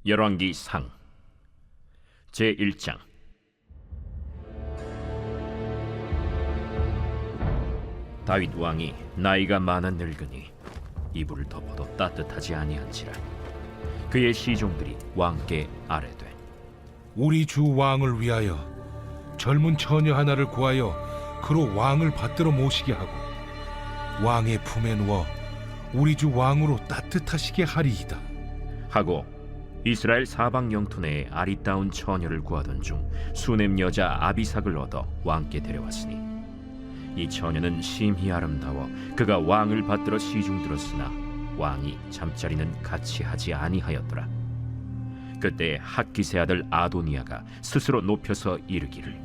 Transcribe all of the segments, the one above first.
열왕기상 제1장. 다윗 왕이 나이가 많아 늙으니 이불을 덮어도 따뜻하지 아니한지라 그의 시종들이 왕께 아뢰되, 우리 주 왕을 위하여 젊은 처녀 하나를 구하여 그로 왕을 받들어 모시게 하고 왕의 품에 누워 우리 주 왕으로 따뜻하시게 하리이다 하고 이스라엘 사방 영토 내에 아리따운 처녀를 구하던 중 수넴 여자 아비삭을 얻어 왕께 데려왔으니 이 처녀는 심히 아름다워 그가 왕을 받들어 시중들었으나 왕이 잠자리는 같이 하지 아니하였더라. 그때 핫기세 아들 아도니아가 스스로 높여서 이르기를,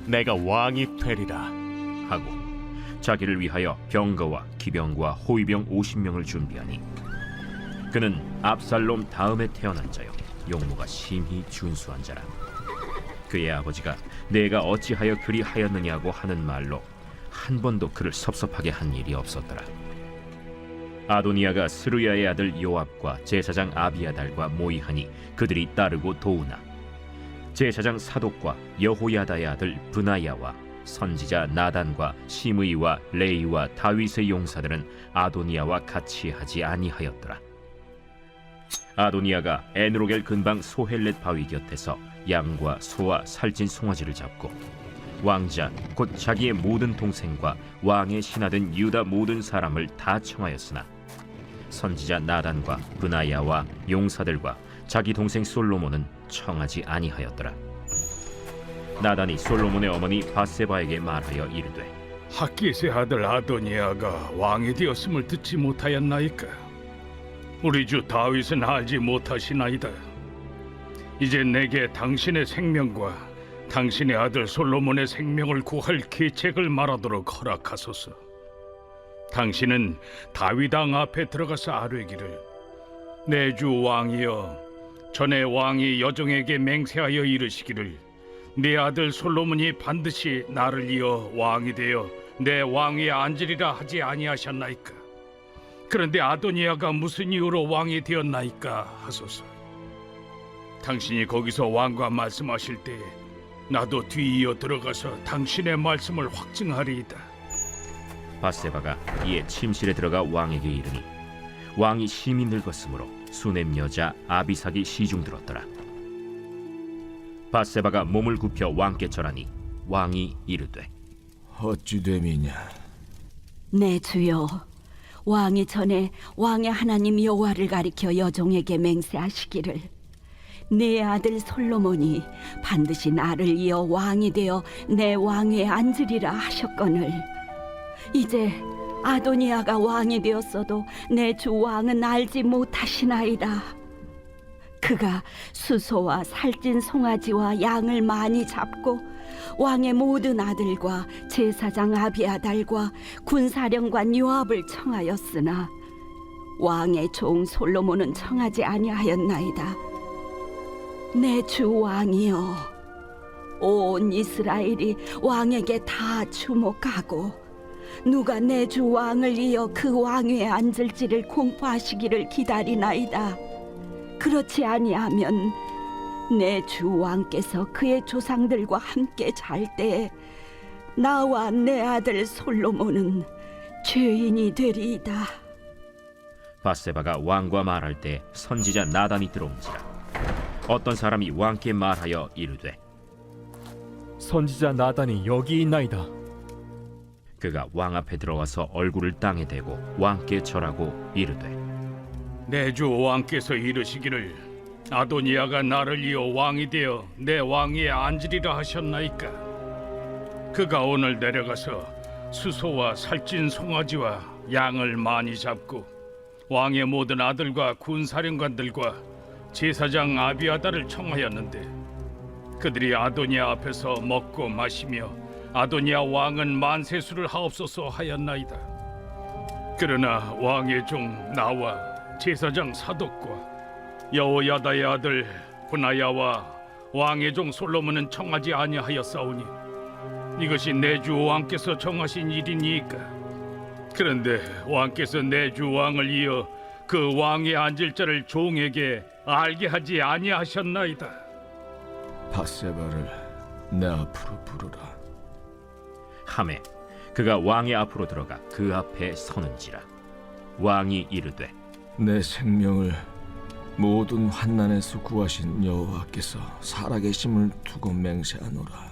내가 왕이 되리라 하고 자기를 위하여 병거와 기병과 호위병 50명을 준비하니 그는 압살롬 다음에 태어난 자요 용모가 심히 준수한 자라. 그의 아버지가 내가 어찌하여 그리 하였느냐고 하는 말로 한 번도 그를 섭섭하게 한 일이 없었더라. 아도니아가 스루야의 아들 요압과 제사장 아비아달과 모이하니 그들이 따르고 도우나 제사장 사독과 여호야다의 아들 브나야와 선지자 나단과 시므이와 레이와 다윗의 용사들은 아도니아와 같이 하지 아니하였더라. 아도니아가 에누로겔 근방 소헬렛 바위 곁에서 양과 소와 살찐 송아지를 잡고 왕자 곧 자기의 모든 동생과 왕의 신하된 유다 모든 사람을 다 청하였으나 선지자 나단과 브나야와 용사들과 자기 동생 솔로몬은 청하지 아니하였더라. 나단이 솔로몬의 어머니 바세바에게 말하여 이르되, 핫기스의 아들 아도니아가 왕이 되었음을 듣지 못하였나이까? 우리 주 다윗은 알지 못하시나이다. 이제 내게 당신의 생명과 당신의 아들 솔로몬의 생명을 구할 계책을 말하도록 허락하소서. 당신은 다윗 왕 앞에 들어가서 아뢰기를, 내 주 왕이여, 전에 왕이 여종에게 맹세하여 이르시기를 네 아들 솔로몬이 반드시 나를 이어 왕이 되어 내 왕위에 앉으리라 하지 아니하셨나이까? 그런데 아도니아가 무슨 이유로 왕이 되었나이까 하소서. 당신이 거기서 왕과 말씀하실 때 나도 뒤이어 들어가서 당신의 말씀을 확증하리이다. 바세바가 이에 침실에 들어가 왕에게 이르니 왕이 심히 늙었으므로 수넴 여자 아비삭이 시중들었더라. 바세바가 몸을 굽혀 왕께 절하니 왕이 이르되, 어찌 됨이냐? 내 주여, 왕이 전에 왕의 하나님 여호와를 가리켜 여종에게 맹세하시기를 내 아들 솔로몬이 반드시 나를 이어 왕이 되어 내 왕위에 앉으리라 하셨거늘 이제 아도니아가 왕이 되었어도 내 주 왕은 알지 못하시나이다. 그가 수소와 살찐 송아지와 양을 많이 잡고 왕의 모든 아들과 제사장 아비아달과 군사령관 요압을 청하였으나 왕의 종 솔로몬은 청하지 아니하였나이다. 내 주 왕이여, 온 이스라엘이 왕에게 다 주목하고 누가 내 주 왕을 이어 그 왕위에 앉을지를 공포하시기를 기다리나이다. 그렇지 아니하면 내 주 왕께서 그의 조상들과 함께 잘 때에 나와 내 아들 솔로몬은 죄인이 되리이다. 바세바가 왕과 말할 때 선지자 나단이 들어온지라. 어떤 사람이 왕께 말하여 이르되, 선지자 나단이 여기 있나이다. 그가 왕 앞에 들어가서 얼굴을 땅에 대고 왕께 절하고 이르되, 내 주 왕께서 이르시기를 아도니아가 나를 이어 왕이 되어 내 왕위에 앉으리라 하셨나이까? 그가 오늘 내려가서 수소와 살찐 송아지와 양을 많이 잡고 왕의 모든 아들과 군사령관들과 제사장 아비아달을 청하였는데 그들이 아도니아 앞에서 먹고 마시며 아도니아 왕은 만세수를 하옵소서 하였나이다. 그러나 왕의 종 나와 제사장 사독과 여호야다의 아들 브나야와 왕의 종 솔로몬은 청하지 아니하였사오니 이것이 내 주 왕께서 정하신 일이니까. 그런데 왕께서 내 주 왕을 이어 그 왕에 앉을 자를 종에게 알게 하지 아니하셨나이다. 바세바를 내 앞으로 부르라. 하매 그가 왕의 앞으로 들어가 그 앞에 서는지라. 왕이 이르되 내 생명을 모든 환난에서 구하신 여호와께서 살아계심을 두고 맹세하노라.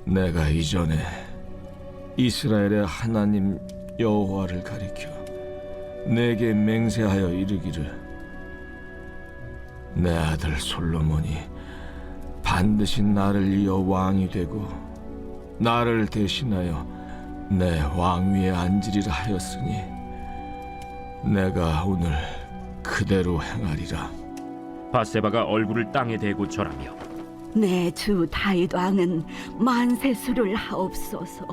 내가 이전에 이스라엘의 하나님 여호와를 가리켜 내게 맹세하여 이르기를 내 아들 솔로몬이 반드시 나를 이어 왕이 되고 나를 대신하여 내 왕위에 앉으리라 하였으니 내가 오늘 그대로 행하리라. 바세바가 얼굴을 땅에 대고 절하며 내 주 다윗 왕은 만세수를 하옵소서.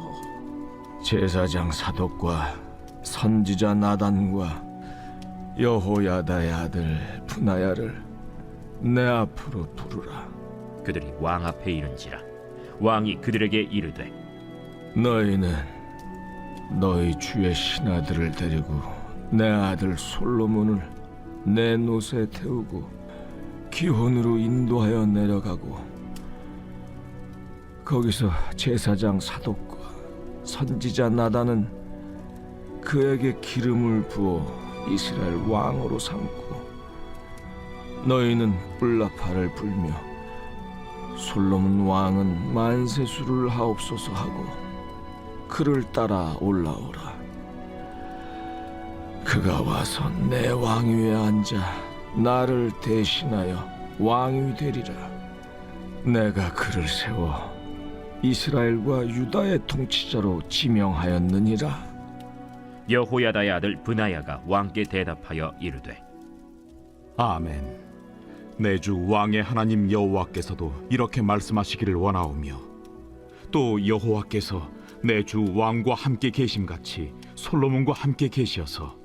제사장 사독과 선지자 나단과 여호야다의 아들 분하야를 내 앞으로 부르라. 그들이 왕 앞에 이른지라. 왕이 그들에게 이르되 너희는 너희 주의 신하들을 데리고 내 아들 솔로몬을 내 노새에 태우고 기혼으로 인도하여 내려가고 거기서 제사장 사독과 선지자 나단은 그에게 기름을 부어 이스라엘 왕으로 삼고 너희는 뿔나팔을 불며 솔로몬 왕은 만세수를 하옵소서 하고 그를 따라 올라오라. 그가 와서 내 왕위에 앉아 나를 대신하여 왕이 되리라. 내가 그를 세워 이스라엘과 유다의 통치자로 지명하였느니라. 여호야다의 아들 브나야가 왕께 대답하여 이르되 아멘. 내 주 왕의 하나님 여호와께서도 이렇게 말씀하시기를 원하오며 또 여호와께서 내 주 왕과 함께 계심같이 솔로몬과 함께 계시어서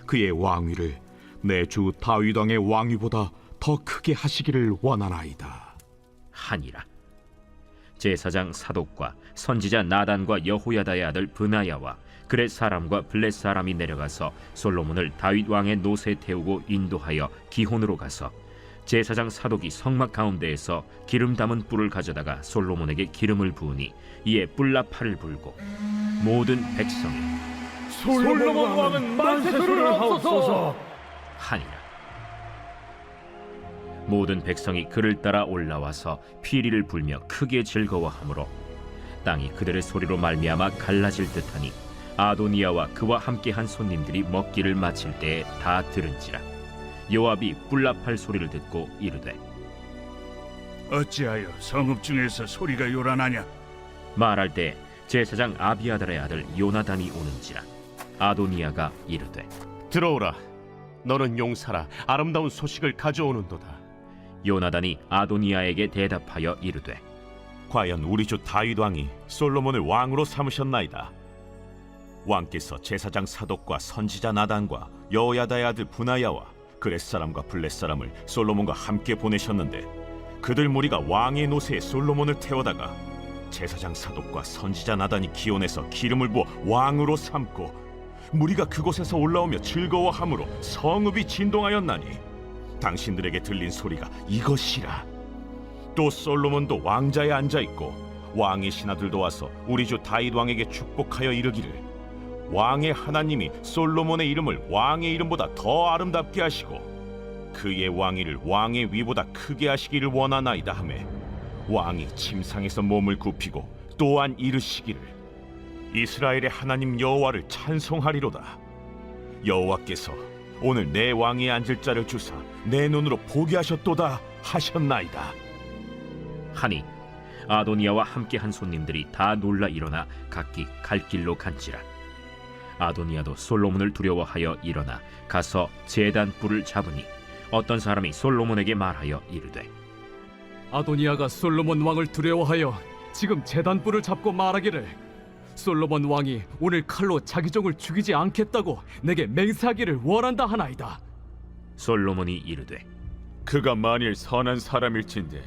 그의 왕위를 내 주 다윗 왕의 왕위보다 더 크게 하시기를 원하나이다 하니라. 제사장 사독과 선지자 나단과 여호야다의 아들 브나야와 그렛 사람과 블렛 사람이 내려가서 솔로몬을 다윗 왕의 노새에 태우고 인도하여 기혼으로 가서 제사장 사독이 성막 가운데에서 기름 담은 뿔을 가져다가 솔로몬에게 기름을 부으니 이에 뿔나팔을 불고 모든 백성이 솔로몬 왕은 만세수를 하옵소서 하니라. 모든 백성이 그를 따라 올라와서 피리를 불며 크게 즐거워하므로 땅이 그들의 소리로 말미암아 갈라질 듯하니 아도니아와 그와 함께한 손님들이 먹기를 마칠 때에 다 들은지라. 요압이 뿔나팔 소리를 듣고 이르되 어찌하여 성읍 중에서 소리가 요란하냐? 말할 때 제사장 아비아달의 아들 요나단이 오는지라. 아도니아가 이르되 들어오라. 너는 용사라. 아름다운 소식을 가져오는도다. 요나단이 아도니아에게 대답하여 이르되 과연 우리 주 다윗 왕이 솔로몬을 왕으로 삼으셨나이다. 왕께서 제사장 사독과 선지자 나단과 여호야다의 아들 브나야와 그렛 사람과 블렛 사람을 솔로몬과 함께 보내셨는데 그들 무리가 왕의 노새에 솔로몬을 태워다가 제사장 사독과 선지자 나단이 기온에서 기름을 부어 왕으로 삼고 무리가 그곳에서 올라오며 즐거워함으로 성읍이 진동하였나니 당신들에게 들린 소리가 이것이라. 또 솔로몬도 왕자에 앉아있고 왕의 신하들도 와서 우리 주 다윗 왕에게 축복하여 이르기를 왕의 하나님이 솔로몬의 이름을 왕의 이름보다 더 아름답게 하시고 그의 왕위를 왕의 위보다 크게 하시기를 원하나이다 하매 왕이 침상에서 몸을 굽히고 또한 이르시기를 이스라엘의 하나님 여호와를 찬송하리로다. 여호와께서 오늘 내 왕위에 앉을 자를 주사 내 눈으로 보게 하셨도다 하셨나이다 하니 아도니아와 함께한 손님들이 다 놀라 일어나 각기 갈 길로 간지라. 아도니아도 솔로몬을 두려워하여 일어나 가서 제단 뿔을 잡으니 어떤 사람이 솔로몬에게 말하여 이르되 아도니아가 솔로몬 왕을 두려워하여 지금 제단뿔을 잡고 말하기를 솔로몬 왕이 오늘 칼로 자기 종을 죽이지 않겠다고 내게 맹세하기를 원한다 하나이다. 솔로몬이 이르되 그가 만일 선한 사람일진데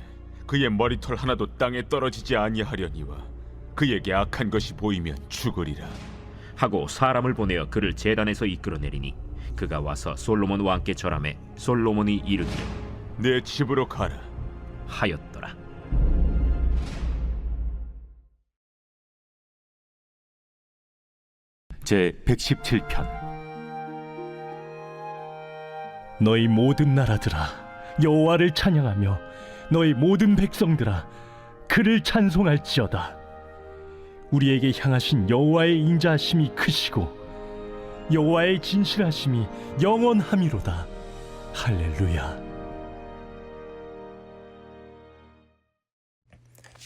그의 머리털 하나도 땅에 떨어지지 아니하려니와 그에게 악한 것이 보이면 죽으리라 하고 사람을 보내어 그를 제단에서 이끌어내리니 그가 와서 솔로몬 왕께 절하매 솔로몬이 이르기를 내 집으로 가라. 하였더라. 제 117편. 너희 모든 나라들아 여호와를 찬양하며 너희 모든 백성들아 그를 찬송할지어다. 우리에게 향하신 여호와의 인자하심이 크시고 여호와의 진실하심이 영원함이로다. 할렐루야.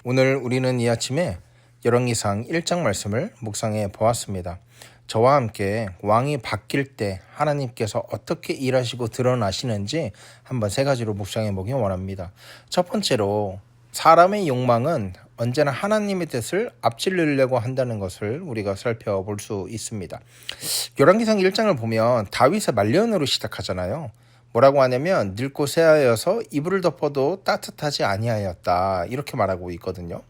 오늘 우리는 이 아침에 열왕기상 1장 말씀을 묵상해 보았습니다. 저와 함께 왕이 바뀔 때 하나님께서 어떻게 일하시고 드러나시는지 한번 세 가지로 묵상해 보기 원합니다. 첫 번째로 사람의 욕망은 언제나 하나님의 뜻을 앞질르려고 한다는 것을 우리가 살펴볼 수 있습니다. 열왕기상 1장을 보면 다윗의 말년으로 시작하잖아요. 뭐라고 하냐면 늙고 쇠하여서 이불을 덮어도 따뜻하지 아니하였다 이렇게 말하고 있거든요.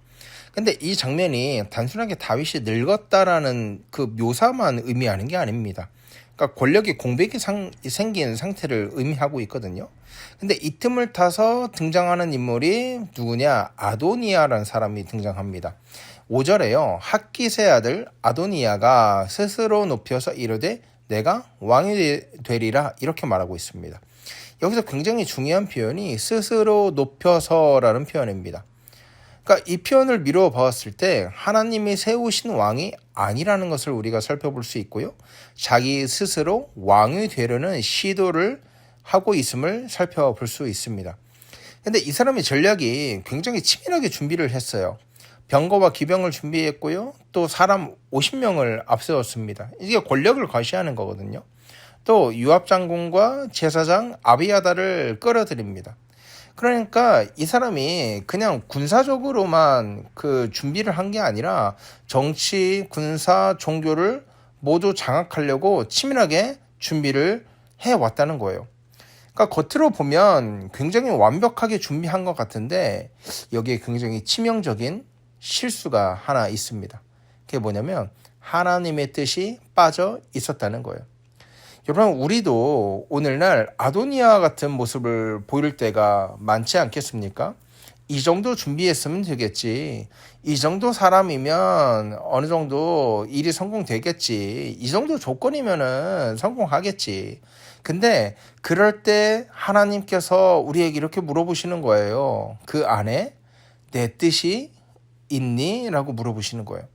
근데 이 장면이 단순하게 다윗이 늙었다라는 그 묘사만 의미하는 게 아닙니다. 그러니까 권력의 공백이 생긴 상태를 의미하고 있거든요. 근데 이 틈을 타서 등장하는 인물이 누구냐? 아도니아라는 사람이 등장합니다. 5절에요. 핫깃의 아들 아도니아가 스스로 높여서 이르되 내가 왕이 되리라 이렇게 말하고 있습니다. 여기서 굉장히 중요한 표현이 스스로 높여서라는 표현입니다. 그러니까 이 표현을 미루어 보았을 때 하나님이 세우신 왕이 아니라는 것을 우리가 살펴볼 수 있고요. 자기 스스로 왕이 되려는 시도를 하고 있음을 살펴볼 수 있습니다. 근데 이 사람의 전략이 굉장히 치밀하게 준비를 했어요. 병거와 기병을 준비했고요. 또 사람 50명을 앞세웠습니다. 이게 권력을 과시하는 거거든요. 또 유압장군과 제사장 아비아다를 끌어들입니다. 그러니까 이 사람이 그냥 군사적으로만 그 준비를 한 게 아니라 정치, 군사, 종교를 모두 장악하려고 치밀하게 준비를 해왔다는 거예요. 그러니까 겉으로 보면 굉장히 완벽하게 준비한 것 같은데 여기에 굉장히 치명적인 실수가 하나 있습니다. 그게 뭐냐면 하나님의 뜻이 빠져 있었다는 거예요. 여러분, 우리도 오늘날 아도니아 같은 모습을 보일 때가 많지 않겠습니까? 이 정도 준비했으면 되겠지. 이 정도 사람이면 어느 정도 일이 성공되겠지. 이 정도 조건이면은 성공하겠지. 근데 그럴 때 하나님께서 우리에게 이렇게 물어보시는 거예요. 그 안에 내 뜻이 있니? 라고 물어보시는 거예요.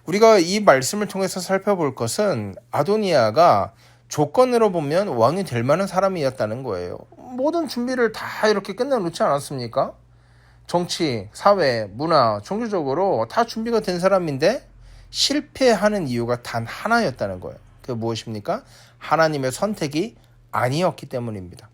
우리가 이 말씀을 통해서 살펴볼 것은 아도니아가 조건으로 보면 왕이 될 만한 사람이었다는 거예요. 모든 준비를 다 이렇게 끝내놓지 않았습니까? 정치, 사회, 문화, 종교적으로 다 준비가 된 사람인데 실패하는 이유가 단 하나였다는 거예요. 그게 무엇입니까? 하나님의 선택이 아니었기 때문입니다.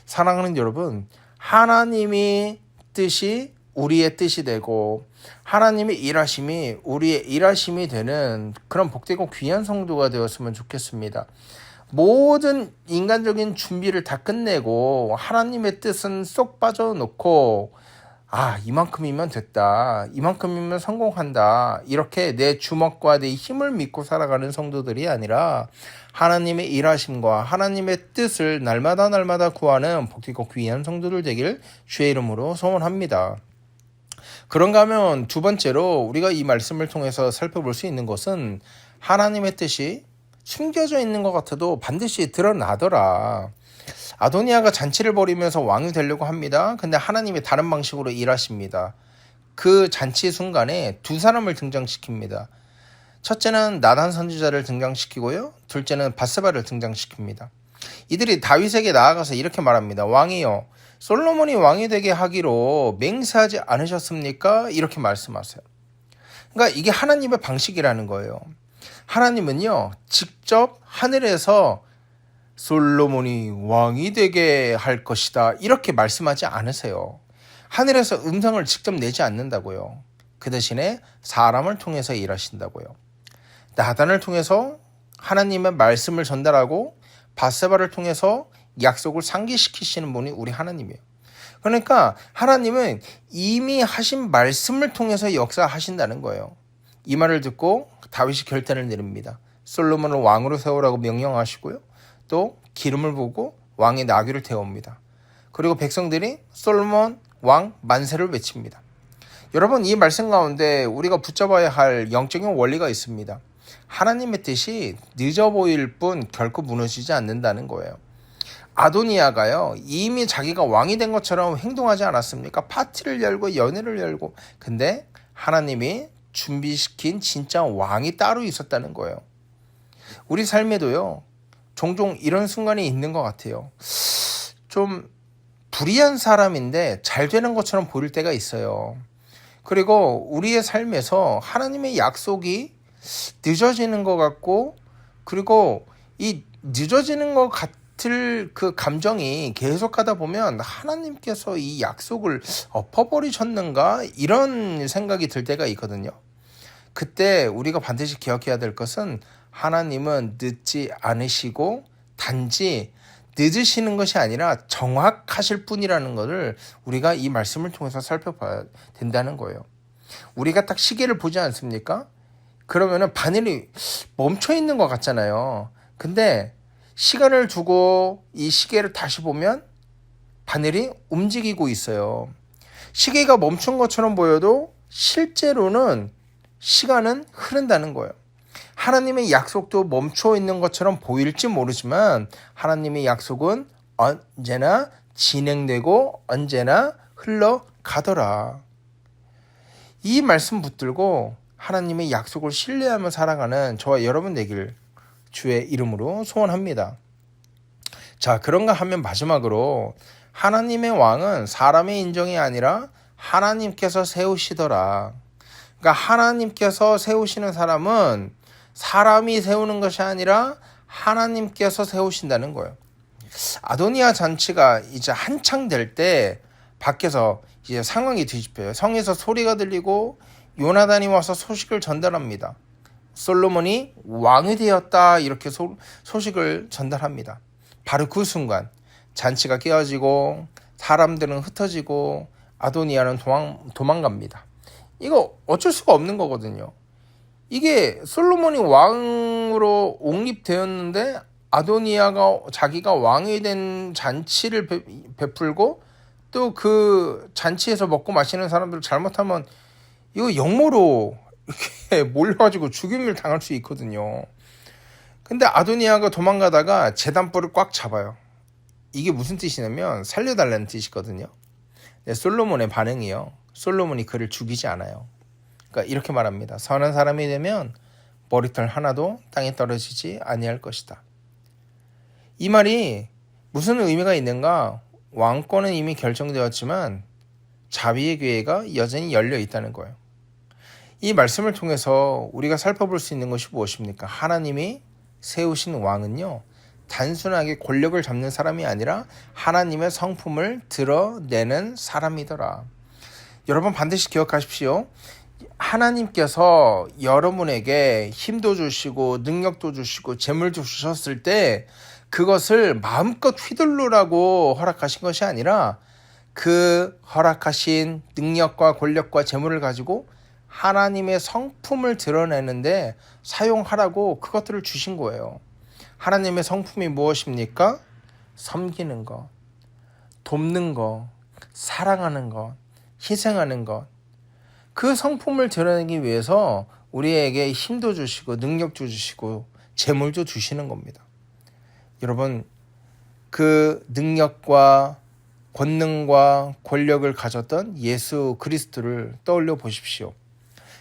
사랑하는 여러분, 하나님의 뜻이 우리의 뜻이 되고 하나님의 일하심이 우리의 일하심이 되는 그런 복되고 귀한 성도가 되었으면 좋겠습니다. 모든 인간적인 준비를 다 끝내고 하나님의 뜻은 쏙 빠져놓고 이만큼이면 됐다, 이만큼이면 성공한다, 이렇게 내 주먹과 내 힘을 믿고 살아가는 성도들이 아니라 하나님의 일하심과 하나님의 뜻을 날마다 구하는 복되고 귀한 성도들 되길 주의 이름으로 소원합니다. 그런가 하면 두 번째로 우리가 이 말씀을 통해서 살펴볼 수 있는 것은 하나님의 뜻이 숨겨져 있는 것 같아도 반드시 드러나더라. 아도니아가 잔치를 벌이면서 왕이 되려고 합니다. 근데 하나님이 다른 방식으로 일하십니다. 그 잔치 순간에 두 사람을 등장시킵니다. 첫째는 나단 선지자를 등장시키고요. 둘째는 밧세바를 등장시킵니다. 이들이 다윗에게 나아가서 이렇게 말합니다. 왕이여, 솔로몬이 왕이 되게 하기로 맹세하지 않으셨습니까? 이렇게 말씀하세요. 그러니까 이게 하나님의 방식이라는 거예요. 하나님은요, 직접 하늘에서 솔로몬이 왕이 되게 할 것이다 이렇게 말씀하지 않으세요. 하늘에서 음성을 직접 내지 않는다고요. 그 대신에 사람을 통해서 일하신다고요. 나단을 통해서 하나님의 말씀을 전달하고 밧세바를 통해서 약속을 상기시키시는 분이 우리 하나님이에요. 그러니까 하나님은 이미 하신 말씀을 통해서 역사하신다는 거예요. 이 말을 듣고 다윗이 결단을 내립니다. 솔로몬을 왕으로 세우라고 명령하시고요. 또 기름을 부고 왕의 나귀를 태웁니다. 그리고 백성들이 솔로몬 왕 만세를 외칩니다. 여러분, 이 말씀 가운데 우리가 붙잡아야 할 영적인 원리가 있습니다. 하나님의 뜻이 늦어 보일 뿐 결코 무너지지 않는다는 거예요. 아도니아가요, 이미 자기가 왕이 된 것처럼 행동하지 않았습니까? 파티를 열고 연회를 열고. 근데 하나님이 준비시킨 진짜 왕이 따로 있었다는 거예요. 우리 삶에도요, 종종 이런 순간이 있는 것 같아요. 좀 불의한 사람인데 잘 되는 것처럼 보일 때가 있어요. 그리고 우리의 삶에서 하나님의 약속이 늦어지는 것 같고, 그리고 이 늦어지는 것 같을 그 감정이 계속하다 보면 하나님께서 이 약속을 엎어버리셨는가, 이런 생각이 들 때가 있거든요. 그때 우리가 반드시 기억해야 될 것은 하나님은 늦지 않으시고 단지 늦으시는 것이 아니라 정확하실 뿐이라는 것을 우리가 이 말씀을 통해서 살펴봐야 된다는 거예요. 우리가 딱 시계를 보지 않습니까? 그러면은 바늘이 멈춰 있는 것 같잖아요. 근데 시간을 두고 이 시계를 다시 보면 바늘이 움직이고 있어요. 시계가 멈춘 것처럼 보여도 실제로는 시간은 흐른다는 거예요. 하나님의 약속도 멈춰 있는 것처럼 보일지 모르지만 하나님의 약속은 언제나 진행되고 언제나 흘러가더라. 이 말씀 붙들고 하나님의 약속을 신뢰하며 살아가는 저와 여러분 되길 주의 이름으로 소원합니다. 자, 그런가 하면 마지막으로 하나님의 왕은 사람의 인정이 아니라 하나님께서 세우시더라. 그러니까 하나님께서 세우시는 사람은 사람이 세우는 것이 아니라 하나님께서 세우신다는 거예요. 아도니아 잔치가 이제 한창 될 때 밖에서 이제 상황이 뒤집혀요. 성에서 소리가 들리고 요나단이 와서 소식을 전달합니다. 솔로몬이 왕이 되었다, 이렇게 소식을 전달합니다. 바로 그 순간 잔치가 깨어지고 사람들은 흩어지고 아도니아는 도망갑니다. 이거 어쩔 수가 없는 거거든요. 이게 솔로몬이 왕으로 옹립되었는데 아도니아가 자기가 왕이 된 잔치를 베풀고 또 그 잔치에서 먹고 마시는 사람들 잘못하면 이거 역모로 이렇게 몰려가지고 죽임을 당할 수 있거든요. 근데 아도니아가 도망가다가 제단불을 꽉 잡아요. 이게 무슨 뜻이냐면 살려달라는 뜻이거든요. 근데 솔로몬의 반응이요, 솔로몬이 그를 죽이지 않아요. 그러니까 이렇게 말합니다. 선한 사람이 되면 머리털 하나도 땅에 떨어지지 아니할 것이다. 이 말이 무슨 의미가 있는가? 왕권은 이미 결정되었지만 자비의 기회가 여전히 열려 있다는 거예요. 이 말씀을 통해서 우리가 살펴볼 수 있는 것이 무엇입니까? 하나님이 세우신 왕은요, 단순하게 권력을 잡는 사람이 아니라 하나님의 성품을 드러내는 사람이더라. 여러분 반드시 기억하십시오. 하나님께서 여러분에게 힘도 주시고 능력도 주시고 재물도 주셨을 때 그것을 마음껏 휘둘르라고 허락하신 것이 아니라 그 허락하신 능력과 권력과 재물을 가지고 하나님의 성품을 드러내는데 사용하라고 그것들을 주신 거예요. 하나님의 성품이 무엇입니까? 섬기는 것, 돕는 것, 사랑하는 것, 희생하는 것. 그 성품을 드러내기 위해서 우리에게 힘도 주시고 능력도 주시고 재물도 주시는 겁니다. 여러분, 그 능력과 권능과 권력을 가졌던 예수 그리스도를 떠올려 보십시오.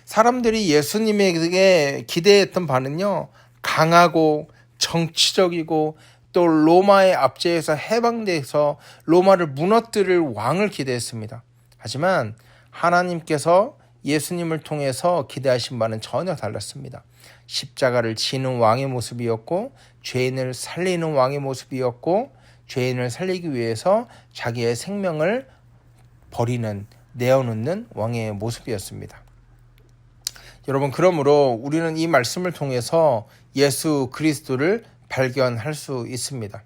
사람들이 예수님에게 기대했던 바는요, 강하고 정치적이고 또 로마의 압제에서 해방돼서 로마를 무너뜨릴 왕을 기대했습니다. 하지만 하나님께서 예수님을 통해서 기대하신 바는 전혀 달랐습니다. 십자가를 지는 왕의 모습이었고 죄인을 살리는 왕의 모습이었고 죄인을 살리기 위해서 자기의 생명을 버리는, 내어놓는 왕의 모습이었습니다. 여러분, 그러므로 우리는 이 말씀을 통해서 예수 그리스도를 발견할 수 있습니다.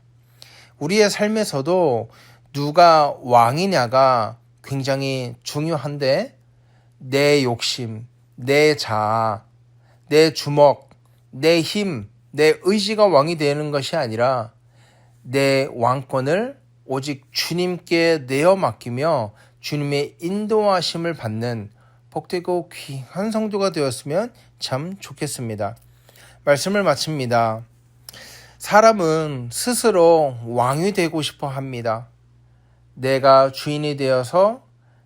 우리의 삶에서도 누가 왕이냐가 굉장히 중요한데 내 욕심, 내 자아, 내 주먹, 내 힘, 내 의지가 왕이 되는 것이 아니라 내 왕권을 오직 주님께 내어 맡기며 주님의 인도하심을 받는 복되고 귀한 성도가 되었으면 참 좋겠습니다. 말씀을 마칩니다. 사람은 스스로 왕이 되고 싶어 합니다. 내가 주인이 되어서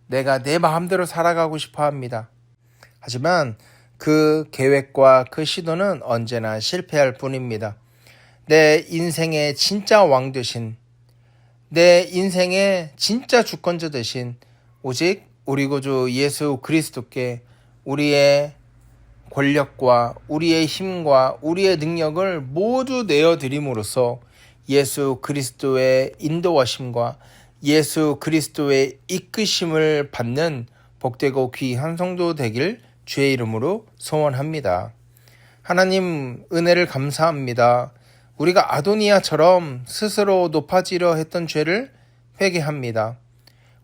내가 내 마음대로 살아가고 싶어 합니다. 하지만 그 계획과 그 시도는 언제나 실패할 뿐입니다. 내 인생의 진짜 왕 되신, 내 인생의 진짜 주권자 되신 오직 우리 구주 예수 그리스도께 우리의 권력과 우리의 힘과 우리의 능력을 모두 내어드림으로써 예수 그리스도의 인도하심과 예수 그리스도의 이끄심을 받는 복되고 귀한 성도 되길 주의 이름으로 소원합니다. 하나님 은혜를 감사합니다. 우리가 아도니아처럼 스스로 높아지려 했던 죄를 회개합니다.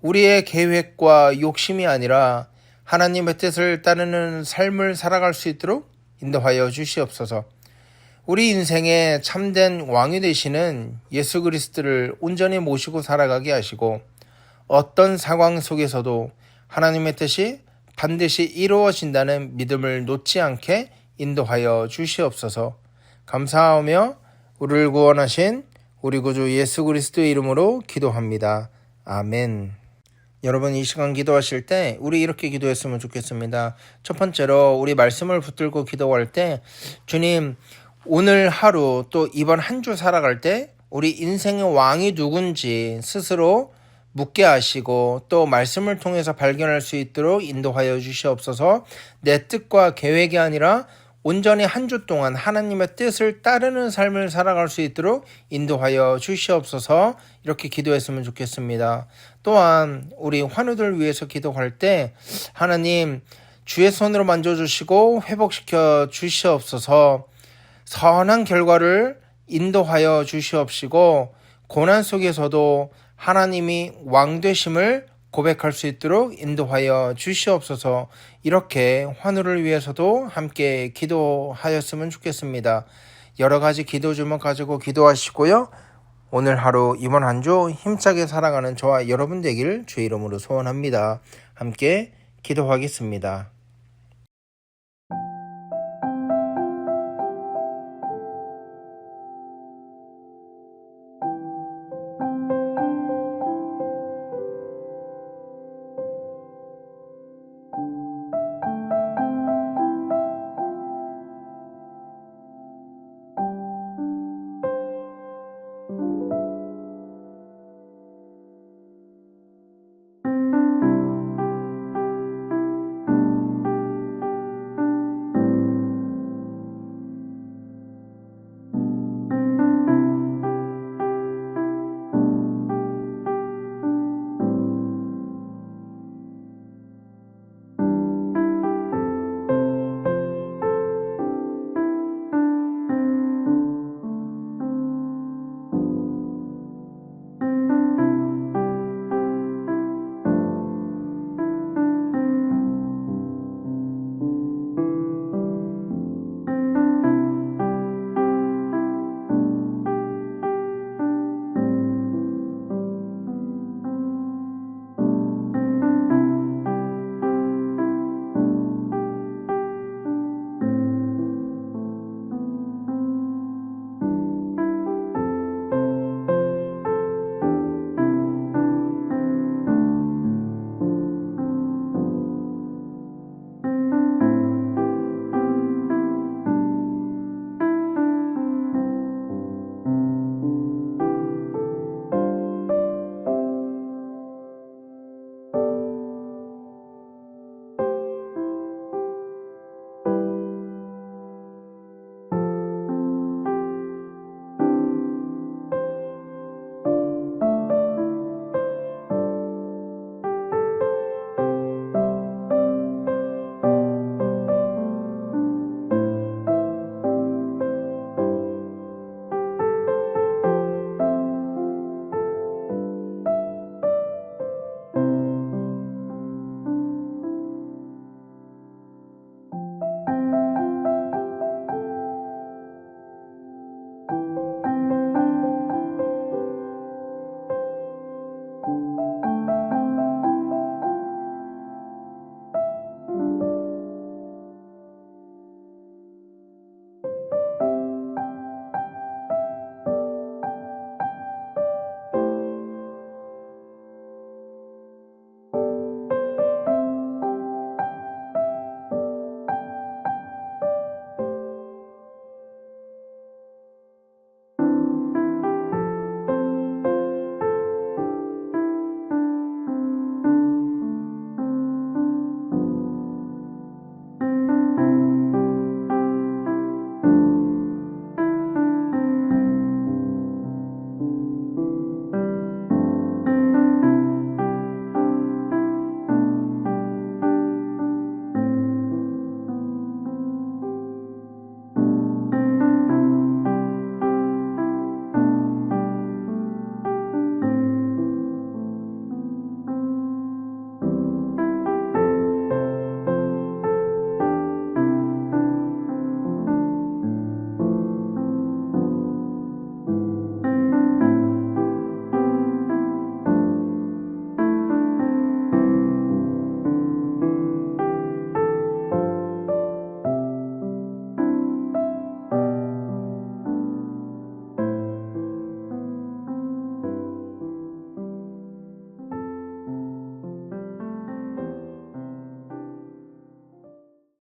우리의 계획과 욕심이 아니라 하나님의 뜻을 따르는 삶을 살아갈 수 있도록 인도하여 주시옵소서. 우리 인생의 참된 왕이 되시는 예수 그리스도를 온전히 모시고 살아가게 하시고 어떤 상황 속에서도 하나님의 뜻이 반드시 이루어진다는 믿음을 놓지 않게 인도하여 주시옵소서. 감사하며 우리를 구원하신 우리 구주 예수 그리스도의 이름으로 기도합니다. 아멘. 여러분 이 시간 기도하실 때 우리 이렇게 기도했으면 좋겠습니다. 첫 번째로 우리 말씀을 붙들고 기도할 때 주님 오늘 하루 또 이번 한 주 살아갈 때 우리 인생의 왕이 누군지 스스로 묻게 하시고 또 말씀을 통해서 발견할 수 있도록 인도하여 주시옵소서. 내 뜻과 계획이 아니라 온전히 한 주 동안 하나님의 뜻을 따르는 삶을 살아갈 수 있도록 인도하여 주시옵소서. 이렇게 기도했으면 좋겠습니다. 또한 우리 환우들 위해서 기도할 때 하나님 주의 손으로 만져주시고 회복시켜 주시옵소서. 선한 결과를 인도하여 주시옵시고 고난 속에서도 하나님이 왕 되심을 고백할 수 있도록 인도하여 주시옵소서. 이렇게 환우를 위해서도 함께 기도하였으면 좋겠습니다. 여러 가지 기도 제목 가지고 기도하시고요. 오늘 하루 이번 한 주 힘차게 살아가는 저와 여러분 되기를 주의 이름으로 소원합니다. 함께 기도하겠습니다.